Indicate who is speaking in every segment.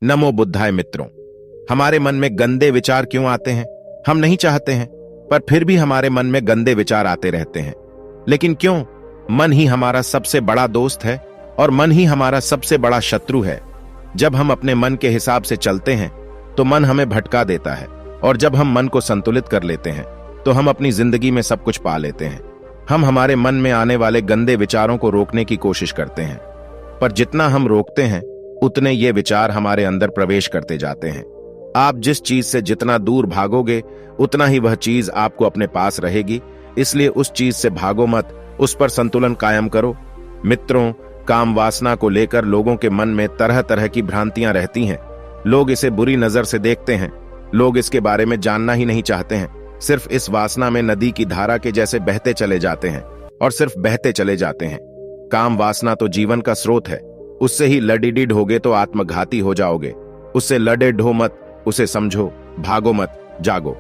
Speaker 1: नमो बुद्धाय मित्रों। हमारे मन में गंदे विचार क्यों आते हैं? हम नहीं चाहते हैं, पर फिर भी हमारे मन में गंदे विचार आते रहते हैं। लेकिन क्यों? मन ही हमारा सबसे बड़ा दोस्त है और मन ही हमारा सबसे बड़ा शत्रु है। जब हम अपने मन के हिसाब से चलते हैं तो मन हमें भटका देता है, और जब हम मन को संतुलित कर लेते हैं तो हम अपनी जिंदगी में सब कुछ पा लेते हैं। हम हमारे मन में आने वाले गंदे विचारों को रोकने की कोशिश करते हैं, पर जितना हम रोकते हैं उतने ये विचार हमारे अंदर प्रवेश करते जाते हैं। आप जिस चीज से जितना दूर भागोगे उतना ही वह चीज आपको अपने पास रहेगी। इसलिए उस चीज से भागो मत, उस पर संतुलन कायम करो। मित्रों, काम वासना को लेकर लोगों के मन में तरह तरह की भ्रांतियां रहती हैं। लोग इसे बुरी नजर से देखते हैं। लोग इसके बारे में जानना ही नहीं चाहते हैं। सिर्फ इस वासना में नदी की धारा के जैसे बहते चले जाते हैं और सिर्फ बहते चले जाते हैं। काम वासना तो जीवन का स्रोत है। उससे ही लड़ी ढोगे तो आत्मघाती हो जाओगे। उससे लड़े ढो मत, उसे समझो, भागो मत, जागो।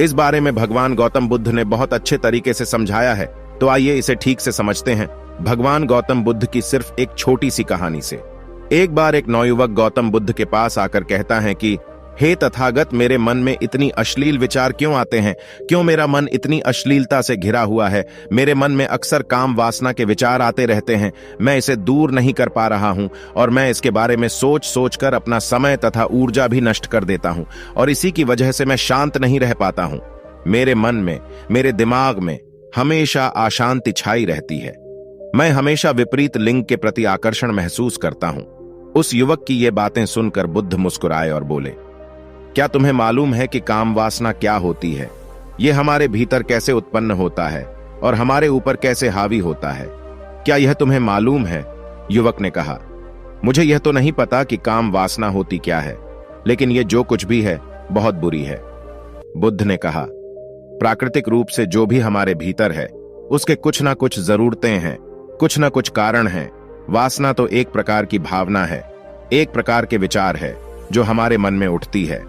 Speaker 1: इस बारे में भगवान गौतम बुद्ध ने बहुत अच्छे तरीके से समझाया है, तो आइए इसे ठीक से समझते हैं। भगवान गौतम बुद्ध की सिर्फ एक छोटी सी कहानी से। एक बार एक नवयुवक गौतम बुद्ध के पास आकर कहता है कि हे तथागत, मेरे मन में इतनी अश्लील विचार क्यों आते हैं? क्यों मेरा मन इतनी अश्लीलता से घिरा हुआ है? मेरे मन में अक्सर काम वासना के विचार आते रहते हैं। मैं इसे दूर नहीं कर पा रहा हूं और मैं इसके बारे में सोच सोच कर अपना समय तथा ऊर्जा भी नष्ट कर देता हूं, और इसी की वजह से मैं शांत नहीं रह पाता हूं। मेरे मन में, मेरे दिमाग में हमेशा अशांति छाई रहती है। मैं हमेशा विपरीत लिंग के प्रति आकर्षण महसूस करता हूं। उस युवक की ये बातें सुनकर बुद्ध मुस्कुराए और बोले, क्या तुम्हें मालूम है कि काम वासना क्या होती है? ये हमारे भीतर कैसे उत्पन्न होता है और हमारे ऊपर कैसे हावी होता है? क्या यह तुम्हें मालूम है? युवक ने कहा, मुझे यह तो नहीं पता कि काम वासना होती क्या है, लेकिन यह जो कुछ भी है बहुत बुरी है। बुद्ध ने कहा, प्राकृतिक रूप से जो भी हमारे भीतर है उसके कुछ ना कुछ जरूरतें हैं, कुछ ना कुछ कारण हैं। वासना तो एक प्रकार की भावना है, एक प्रकार के विचार है जो हमारे मन में उठती है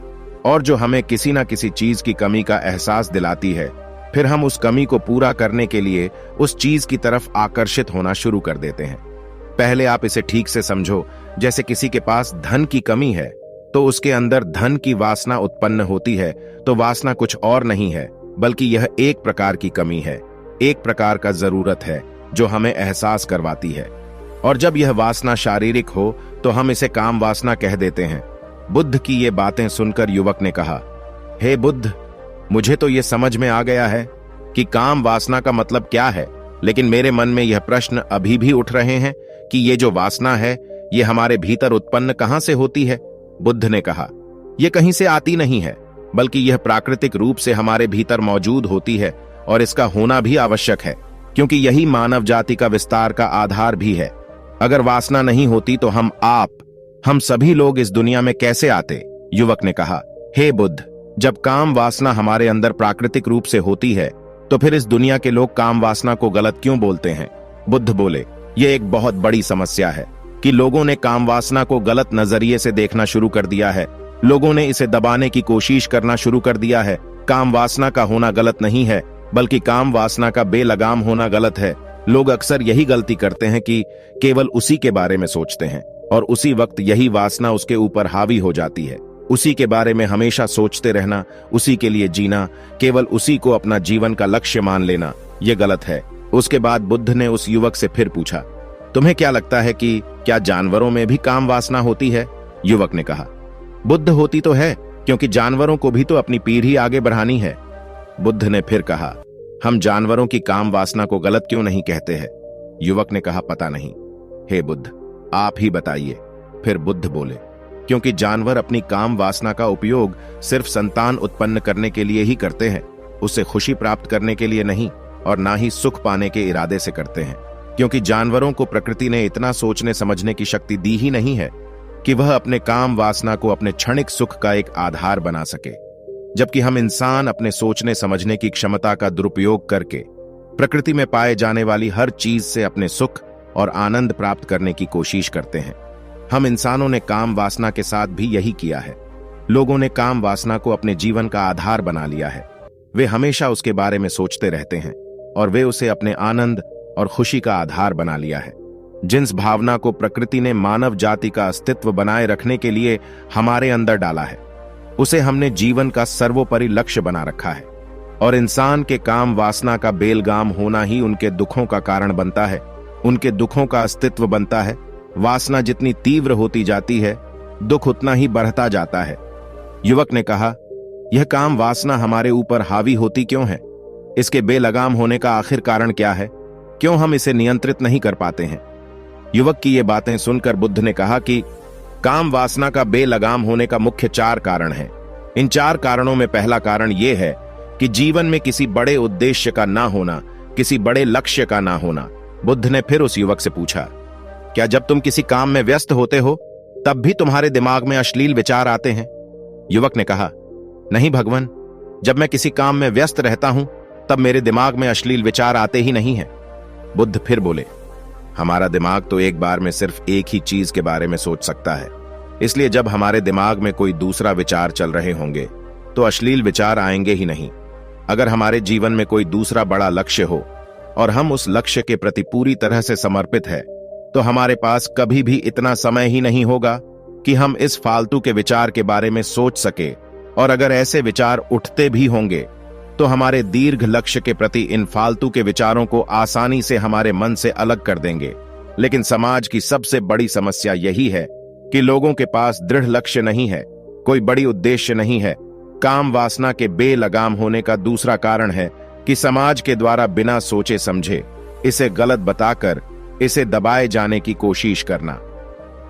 Speaker 1: और जो हमें किसी ना किसी चीज की कमी का एहसास दिलाती है। फिर हम उस कमी को पूरा करने के लिए उस चीज की तरफ आकर्षित होना शुरू कर देते हैं। पहले आप इसे ठीक से समझो। जैसे किसी के पास धन की कमी है तो उसके अंदर धन की वासना उत्पन्न होती है, तो वासना कुछ और नहीं है बल्कि यह एक प्रकार की कमी है, एक प्रकार का जरूरत है जो हमें एहसास करवाती है। और जब यह वासना शारीरिक हो तो हम इसे काम वासना कह देते हैं। बुद्ध की ये बातें सुनकर युवक ने कहा, हे बुद्ध, मुझे तो ये समझ में आ गया है कि काम वासना का मतलब क्या है, लेकिन मेरे मन में यह प्रश्न अभी भी उठ रहे हैं कि ये जो वासना है ये हमारे भीतर उत्पन्न कहां से होती है? बुद्ध ने कहा, यह कहीं से आती नहीं है, बल्कि यह प्राकृतिक रूप से हमारे भीतर मौजूद होती है, और इसका होना भी आवश्यक है, क्योंकि यही मानव जाति का विस्तार का आधार भी है। अगर वासना नहीं होती तो हम सभी लोग इस दुनिया में कैसे आते? युवक ने कहा, हे बुद्ध, जब काम वासना हमारे अंदर प्राकृतिक रूप से होती है तो फिर इस दुनिया के लोग काम वासना को गलत क्यों बोलते हैं? बुद्ध बोले, यह एक बहुत बड़ी समस्या है कि लोगों ने काम वासना को गलत नजरिए से देखना शुरू कर दिया है। लोगों ने इसे दबाने की कोशिश करना शुरू कर दिया है। काम वासना का होना गलत नहीं है, बल्कि काम वासना का बेलगाम होना गलत है। लोग अक्सर यही गलती करते हैं कि केवल उसी के बारे में सोचते हैं और उसी वक्त यही वासना उसके ऊपर हावी हो जाती है। उसी के बारे में हमेशा सोचते रहना, उसी के लिए जीना, केवल उसी को अपना जीवन का लक्ष्य मान लेना, यह गलत है। उसके बाद बुद्ध ने उस युवक से फिर पूछा, तुम्हें क्या लगता है कि क्या जानवरों में भी काम वासना होती है? युवक ने कहा, बुद्ध, होती तो है, क्योंकि जानवरों को भी तो अपनी पीढ़ी आगे बढ़ानी है। बुद्ध ने फिर कहा, हम जानवरों की काम वासना को गलत क्यों नहीं कहते हैं? युवक ने कहा, पता नहीं। हे बुद्ध, आप ही बताइए। फिर बुद्ध बोले, क्योंकि जानवर अपनी काम वासना का उपयोग सिर्फ संतान उत्पन्न करने के लिए ही करते हैं, उससे खुशी प्राप्त करने के लिए नहीं, और ना ही सुख पाने के इरादे से करते हैं। क्योंकि जानवरों को प्रकृति ने इतना सोचने समझने की शक्ति दी ही नहीं है कि वह अपने काम वासना को अपने क्षणिक सुख का एक आधार बना सके, जबकि हम इंसान अपने सोचने समझने की क्षमता का दुरुपयोग करके प्रकृति में पाए जाने वाली हर चीज से अपने सुख और आनंद प्राप्त करने की कोशिश करते हैं। हम इंसानों ने काम वासना के साथ भी यही किया है। लोगों ने काम वासना को अपने जीवन का आधार बना लिया है। वे हमेशा उसके बारे में सोचते रहते हैं और वे उसे अपने आनंद और खुशी का आधार बना लिया है। जिस भावना को प्रकृति ने मानव जाति का अस्तित्व बनाए रखने के लिए हमारे अंदर डाला है, उसे हमने जीवन का सर्वोपरि लक्ष्य बना रखा है। और इंसान के काम वासना का बेलगाम होना ही उनके दुखों का कारण बनता है, उनके दुखों का अस्तित्व बनता है। वासना जितनी तीव्र होती जाती है, दुख उतना ही बढ़ता जाता है। युवक ने कहा, यह काम वासना हमारे ऊपर हावी होती क्यों है? इसके बेलगाम होने का आखिर कारण क्या है? क्यों हम इसे नियंत्रित नहीं कर पाते हैं? युवक की ये बातें सुनकर बुद्ध ने कहा कि काम वासना का बेलगाम होने का मुख्य 4 कारण हैं। इन 4 कारणों में पहला कारण यह है कि जीवन में किसी बड़े उद्देश्य का ना होना, किसी बड़े लक्ष्य का ना होना। बुद्ध ने फिर उस युवक से पूछा, क्या जब तुम किसी काम में व्यस्त होते हो तब भी तुम्हारे दिमाग में अश्लील विचार आते हैं? युवक ने कहा, नहीं भगवान, जब मैं किसी काम में व्यस्त रहता हूं तब मेरे दिमाग में अश्लील विचार आते ही नहीं हैं। बुद्ध फिर बोले, हमारा दिमाग तो एक बार में सिर्फ एक ही चीज के बारे में सोच सकता है, इसलिए जब हमारे दिमाग में कोई दूसरा विचार चल रहे होंगे तो अश्लील विचार आएंगे ही नहीं। अगर हमारे जीवन में कोई दूसरा बड़ा लक्ष्य हो और हम उस लक्ष्य के प्रति पूरी तरह से समर्पित है, तो हमारे पास कभी भी इतना समय ही नहीं होगा कि हम इस फालतू के विचार के बारे में सोच सके। और अगर ऐसे विचार उठते भी होंगे तो हमारे दीर्घ लक्ष्य के प्रति इन फालतू के विचारों को आसानी से हमारे मन से अलग कर देंगे। लेकिन समाज की सबसे बड़ी समस्या यही है कि लोगों के पास दृढ़ लक्ष्य नहीं है, कोई बड़ी उद्देश्य नहीं है। काम वासना के बेलगाम होने का दूसरा कारण है कि समाज के द्वारा बिना सोचे समझे इसे गलत बताकर इसे दबाए जाने की कोशिश करना।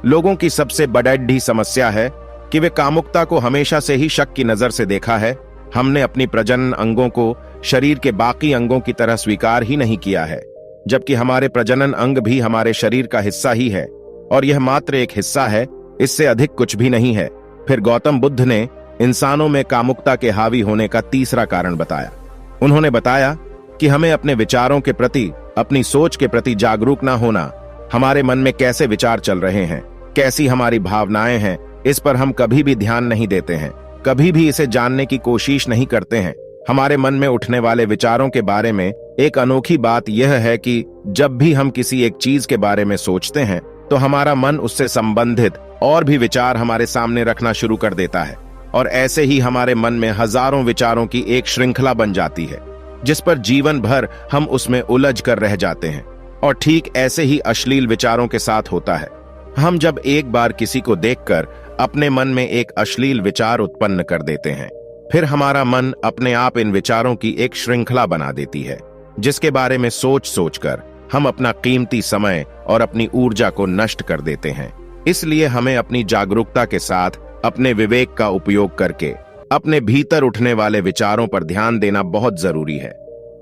Speaker 1: लोगों की सबसे बड़ी समस्या है कि वे कामुकता को हमेशा से ही शक की नजर से देखा है। हमने अपनी प्रजनन अंगों को शरीर के बाकी अंगों की तरह स्वीकार ही नहीं किया है, जबकि हमारे प्रजनन अंग भी हमारे शरीर का हिस्सा ही है और यह मात्र एक हिस्सा है, इससे अधिक कुछ भी नहीं है। फिर गौतम बुद्ध ने इंसानों में कामुकता के हावी होने का तीसरा कारण बताया। उन्होंने बताया कि हमें अपने विचारों के प्रति, अपनी सोच के प्रति जागरूक ना होना, हमारे मन में कैसे विचार चल रहे हैं, कैसी हमारी भावनाएं हैं, इस पर हम कभी भी ध्यान नहीं देते हैं, कभी भी इसे जानने की कोशिश नहीं करते हैं। हमारे मन में उठने वाले विचारों के बारे में एक अनोखी बात यह है कि जब भी हम किसी एक चीज के बारे में सोचते हैं तो हमारा मन उससे संबंधित और भी विचार हमारे सामने रखना शुरू कर देता है, और ऐसे ही हमारे मन में हजारों विचारों की एक श्रृंखला बन जाती है जिस पर जीवन भर हम उसमें उलझ कर रह जाते हैं। और ठीक ऐसे ही अश्लील विचारों के साथ होता है। हम जब एक बार किसी को देखकर अपने मन में एक अश्लील विचार उत्पन्न कर देते हैं, फिर हमारा मन अपने आप इन विचारों की एक श्रृंखला बना देती है, जिसके बारे में सोच सोचकर हम अपना कीमती समय और अपनी ऊर्जा को नष्ट कर देते हैं। इसलिए हमें अपनी जागरूकता के साथ अपने विवेक का उपयोग करके अपने भीतर उठने वाले विचारों पर ध्यान देना बहुत जरूरी है।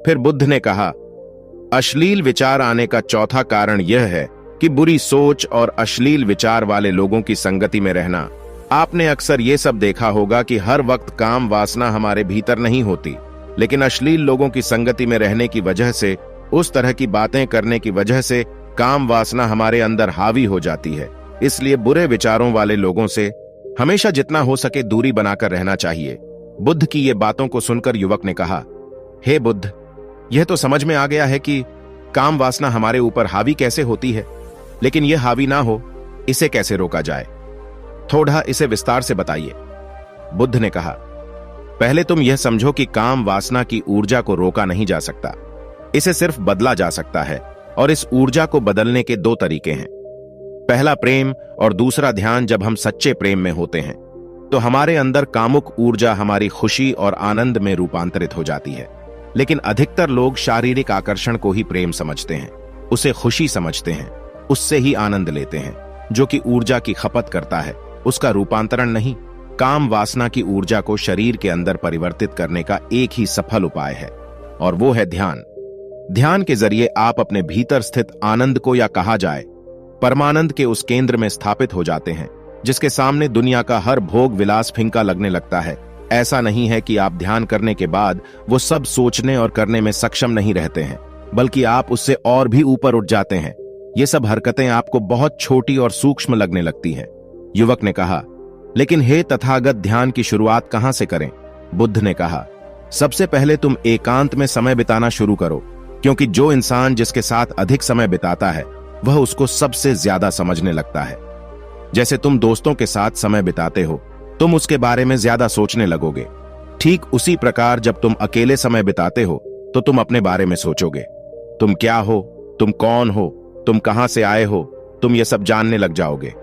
Speaker 1: फिर बुद्ध ने कहा, अश्लील विचार आने का चौथा कारण यह है कि बुरी सोच और अश्लील विचार वाले लोगों की संगति में रहना। आपने अक्सर ये सब देखा होगा कि हर वक्त काम वासना हमारे भीतर नहीं होती, लेकिन अश्लील लोगों की संगति में रहने की वजह से, उस तरह की बातें करने की वजह से काम वासना हमारे अंदर हावी हो जाती है। इसलिए बुरे विचारों वाले लोगों से हमेशा जितना हो सके दूरी बनाकर रहना चाहिए। बुद्ध की ये बातों को सुनकर युवक ने कहा, हे बुद्ध, यह तो समझ में आ गया है कि काम वासना हमारे ऊपर हावी कैसे होती है, लेकिन यह हावी ना हो इसे कैसे रोका जाए? थोड़ा इसे विस्तार से बताइए। बुद्ध ने कहा, पहले तुम यह समझो कि काम वासना की ऊर्जा को रोका नहीं जा सकता, इसे सिर्फ बदला जा सकता है। और इस ऊर्जा को बदलने के 2 तरीके हैं। पहला प्रेम और दूसरा ध्यान। जब हम सच्चे प्रेम में होते हैं तो हमारे अंदर कामुक ऊर्जा हमारी खुशी और आनंद में रूपांतरित हो जाती है। लेकिन अधिकतर लोग शारीरिक आकर्षण को ही प्रेम समझते हैं, उसे खुशी समझते हैं, उससे ही आनंद लेते हैं, जो कि ऊर्जा की खपत करता है, उसका रूपांतरण नहीं। काम वासना की ऊर्जा को शरीर के अंदर परिवर्तित करने का एक ही सफल उपाय है, और वो है ध्यान। ध्यान के जरिए आप अपने भीतर स्थित आनंद को, या कहा जाए परमानंद के, उस केंद्र में स्थापित हो जाते हैं जिसके सामने दुनिया का हर भोग विलास फीका लगने लगता है। ऐसा नहीं है कि आप ध्यान करने के बाद वो सब सोचने और करने में सक्षम नहीं रहते हैं, बल्कि आप उससे और भी ऊपर उठ जाते हैं। ये सब हरकतें आपको बहुत छोटी और सूक्ष्म लगने लगती हैं। युवक ने कहा, लेकिन हे तथागत, ध्यान की शुरुआत कहां से करें? बुद्ध ने कहा, सबसे पहले तुम एकांत में समय बिताना शुरू करो, क्योंकि जो इंसान जिसके साथ अधिक समय बिताता है वह उसको सबसे ज्यादा समझने लगता है। जैसे तुम दोस्तों के साथ समय बिताते हो, तुम उसके बारे में ज्यादा सोचने लगोगे। ठीक उसी प्रकार जब तुम अकेले समय बिताते हो तो तुम अपने बारे में सोचोगे। तुम क्या हो, तुम कौन हो, तुम कहां से आए हो, तुम ये सब जानने लग जाओगे।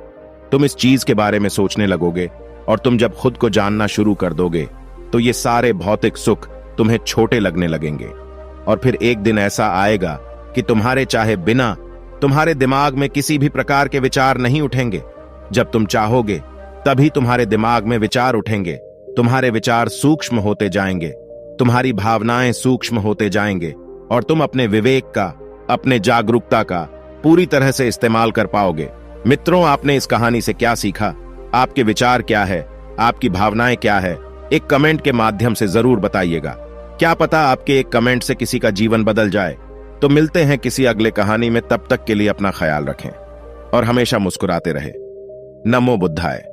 Speaker 1: तुम इस चीज के बारे में सोचने लगोगे और तुम जब खुद को जानना शुरू कर दोगे तो ये सारे भौतिक सुख तुम्हें छोटे लगने लगेंगे। और फिर एक दिन ऐसा आएगा कि तुम्हारे चाहे बिना तुम्हारे दिमाग में किसी भी प्रकार के विचार नहीं उठेंगे। जब तुम चाहोगे तभी तुम्हारे दिमाग में विचार उठेंगे। तुम्हारे विचार सूक्ष्म होते जाएंगे, तुम्हारी भावनाएं सूक्ष्म होते जाएंगे और तुम अपने विवेक का, अपने जागरूकता का पूरी तरह से इस्तेमाल कर पाओगे। मित्रों, आपने इस कहानी से क्या सीखा? आपके विचार क्या है? आपकी भावनाएं क्या है? एक कमेंट के माध्यम से जरूर बताइएगा। क्या पता आपके एक कमेंट से किसी का जीवन बदल जाए। तो मिलते हैं किसी अगले कहानी में, तब तक के लिए अपना ख्याल रखें और हमेशा मुस्कुराते रहे। नमो बुद्धाय।